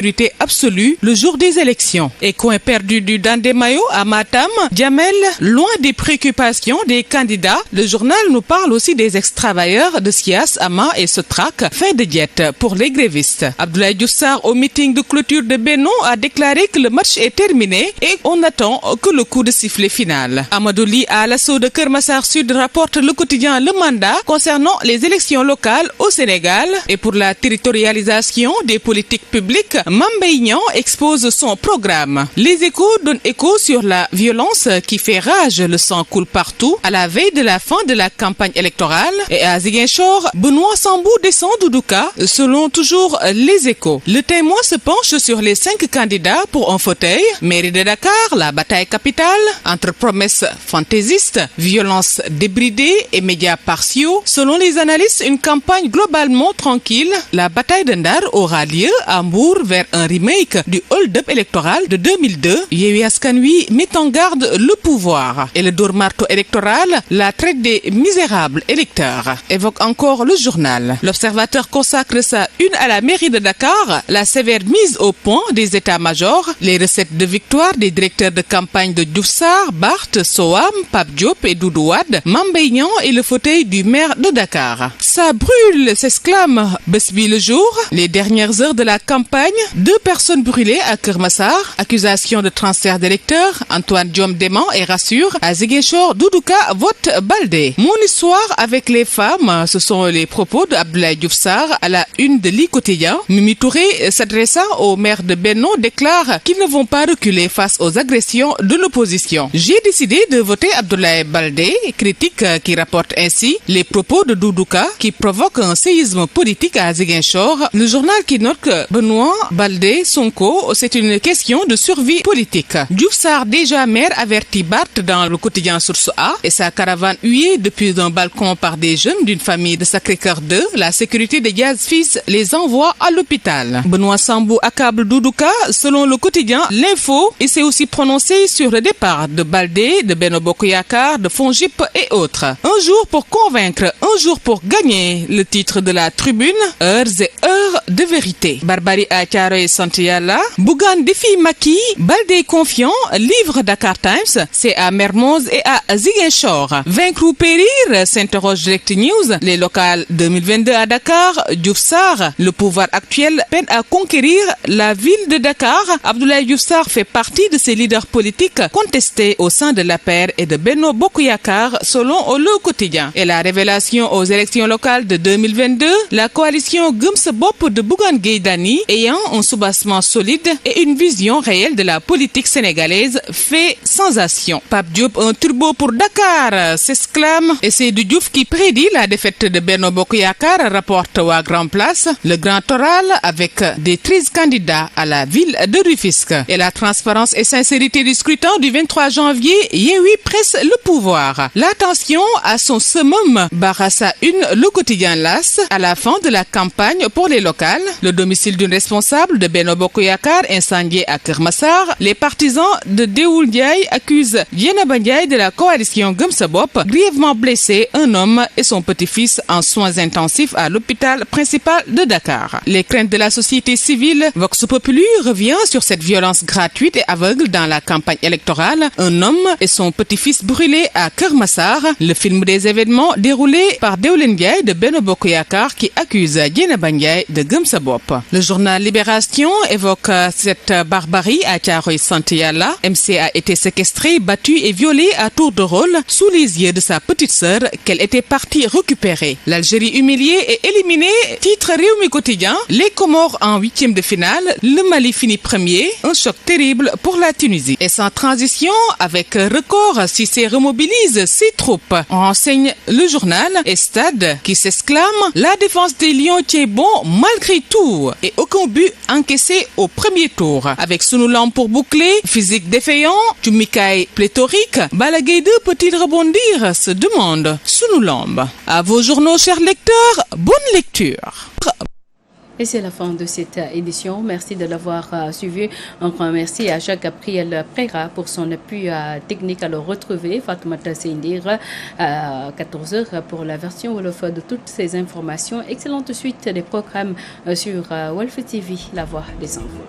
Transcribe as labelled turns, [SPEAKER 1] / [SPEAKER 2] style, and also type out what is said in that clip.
[SPEAKER 1] sécurité absolue le jour des élections. Et coin perdu du Dandemayo à Matam, Djamel, loin des préoccupations des candidats, le journal nous parle aussi des ex-travailleurs de SIAS, AMA et Sotrac, fin de diète pour les grévistes. Abdoulaye Diouf Sarr, au meeting de clôture de Benno, a déclaré que le match est terminé et on attend que le coup de sifflet final. Amadou Ly, à l'assaut de Keur Massar Sud, rapporte le quotidien Le Mandat concernant les élections locales au Sénégal. Et pour la territorialisation des politiques publiques, Mame Mbaye Niang expose son programme. Les Échos donnent écho sur la violence qui fait rage, le sang coule partout à la veille de la fin de la campagne électorale. Et à Ziguinchor, Benoît Sambou descend Doudou Ka, selon toujours Les Échos. Le Témoin se penche sur les 5 candidats pour un fauteuil. Mairie de Dakar, la bataille capitale, entre promesses fantaisistes, violence débridée et médias partiaux. Selon les analystes, une campagne globalement tranquille. La bataille de Ndar aura lieu à Mbour vers un remake du hold-up électoral de 2002. Yewwi Askan Wi met en garde le pouvoir. Et le Dóor-marto électoral, la traite des misérables électeurs, évoque encore le journal. L'Observateur consacre sa une à la mairie de Dakar, la sévère mise au point des états-majors, les recettes de victoire des directeurs de campagne de Diouf Sarr, Barth, Soham, Pape Diop et Doudou Wade, Mame Mbaye Niang et le fauteuil du maire de Dakar. Ça brûle, s'exclame Bës Bi Le Jour. Les dernières heures de la campagne, 2 personnes brûlées à Keur Massar, accusation de transfert d'électeurs. Antoine Diome dément et rassure. À Ziguinchor, Doudou Ka vote Baldé. Mon histoire avec les femmes, ce sont les propos d'Abdoulaye Diouf Sarr à la une de l'I Quotidien. Mimi Touré, s'adressant au maire de Benno, déclare qu'ils ne vont pas reculer face aux agressions de l'opposition. J'ai décidé de voter Abdoulaye Baldé, critique qui rapporte ainsi les propos de Doudou Ka qui provoquent un séisme politique à Ziguinchor. Le journal qui note que Benoît Baldé Sonko, c'est une question de survie politique. Diouf Sarr, déjà maire, avertit Barth dans le quotidien Source A et sa caravane huée depuis un balcon par des jeunes d'une famille de Sacré-Cœur 2. La sécurité de Diaz fils les envoie à l'hôpital. Benoît Sambou accable Doudou Ka selon le quotidien L'Info. Il s'est aussi prononcé sur le départ de Baldé, de Benno Bokk Yakaar, de Fongip et autres. Un jour pour convaincre, un jour pour gagner, le titre de la Tribune. Heures et heures de vérité. Barbarie à Thiaroye Sant Yalla. Bougane défie Macky. Baldé confiant. Livre Dakar Times. C'est à Mermoz et à Ziguinchor. Vaincre ou périr, s'interroge Direct News. Les locales 2022 à Dakar. Diouf Sarr. Le pouvoir actuel peine à conquérir la ville de Dakar. Abdoulaye Diouf Sarr fait partie de ces leaders politiques contestés au sein de l'APR et de Benno Bokk Yakaar, selon Le Quotidien. Et la révélation aux élections locales de 2022, la coalition Gëm Sa Bopp de Bougane Gueye Dany, ayant un soubassement solide et une vision réelle de la politique sénégalaise, fait sensation. Pape Diop, un turbo pour Dakar, s'exclame. Et c'est du Diouf qui prédit la défaite de Benno Bokk Yakaar, rapporte à Grand Place. Le grand oral avec des 13 candidats à la ville de Rufisque. Et la transparence et sincérité du scrutin du 23 janvier, Yewwi presse le pouvoir. L'attention à son summum, barre sa une Le Quotidien L'As. À la fin de la campagne pour les locales, le domicile d'une responsable de Benno Bokk Yakaar incendié à Keur Massar. Les partisans de Déoul Ndiaye accusent Dieynaba Ndiaye de la coalition Gëm Sa Bopp, grièvement blessé un homme et son petit-fils en soins intensifs à l'hôpital principal de Dakar. Les craintes de la société civile, Vox Populi revient sur cette violence gratuite et aveugle dans la campagne électorale. Un homme et son petit-fils brûlés à Keur Massar. Le film des événements déroulé par Déoul Ndiaye de Benno Bokk Yakaar qui accuse Dieynaba Ndiaye de Gëm Sa Bopp. Le journal Libération évoque cette barbarie à Thiaroye Sant Yalla. MC a été séquestré, battu et violé à tour de rôle sous les yeux de sa petite sœur qu'elle était partie récupérer. L'Algérie humiliée et éliminée, titre Rewmi Quotidien. Les Comores en 8e de finale, le Mali finit premier. Un choc terrible pour la Tunisie. Et sans transition, avec record, Cissé remobilise ses troupes. On renseigne le journal et Stade qui s'exclame: la défense des Lions tient bon malgré tout et aucun but encaissé au premier tour. Avec Sunu Lamb pour boucler, physique défaillant, Tumikaay pléthorique, Balla Gaye 2 peut-il rebondir, se demande Sunu Lamb. À vos journaux, chers lecteurs, bonne lecture.
[SPEAKER 2] Et c'est la fin de cette édition. Merci de l'avoir suivi. Un grand merci à Jacques-Gabriel Préra pour son appui technique à le retrouver. Fatoumata Seindir à 14h pour la version Wolof de toutes ces informations. Excellente suite des programmes sur Walf TV, la voix des enfants.